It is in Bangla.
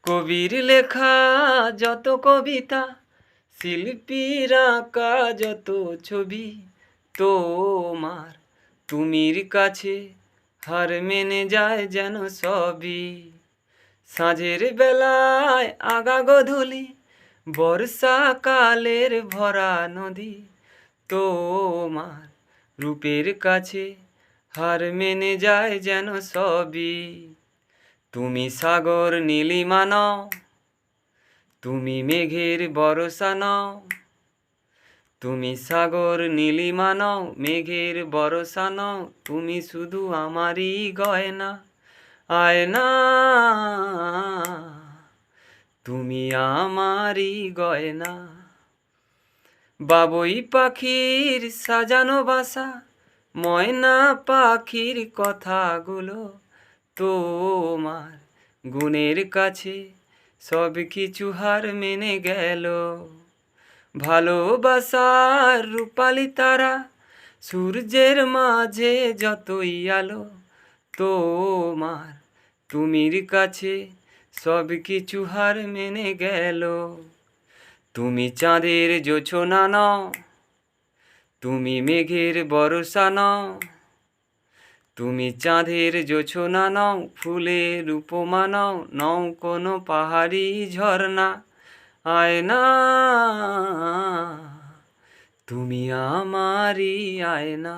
কবির লেখা যত কবিতা, শিল্পীর আঁকা যত ছবি, তোমার তুমির কাছে হার মেনে যায় যেন সবই। সাঁঝের বেলায় আগা গধূলি, বর্ষাকালের ভরা নদী, তোমার রূপের কাছে হার মেনে যায় যেন সবই। তুমি সাগর নীলিমা নও, তুমি মেঘের বরষা নও, তুমি সাগর নীলিমা নও, মেঘের বরষা নও, তুমি শুধু আমারই গয়না আয়না, তুমি আমারই গয়না। বাবুই পাখির সাজানো বাসা, ময়না পাখির কথাগুলো, তোমার গুণের কাছে সব কিছু হার মেনে গেল। ভালোবাসার রূপালি তারা, সূর্যের মাঝে যতই আলো, তোমার তুমির কাছে সব কিছু হার মেনে গেল। তুমি চাঁদের জোছনা নও, তুমি মেঘের বর্ষা নও, তুমি চাঁদের জোছনা নও, ফুলের উপমা নও, নও কোনো পাহাড়ি ঝর্ণা আয়না, তুমি আমারই আয়না।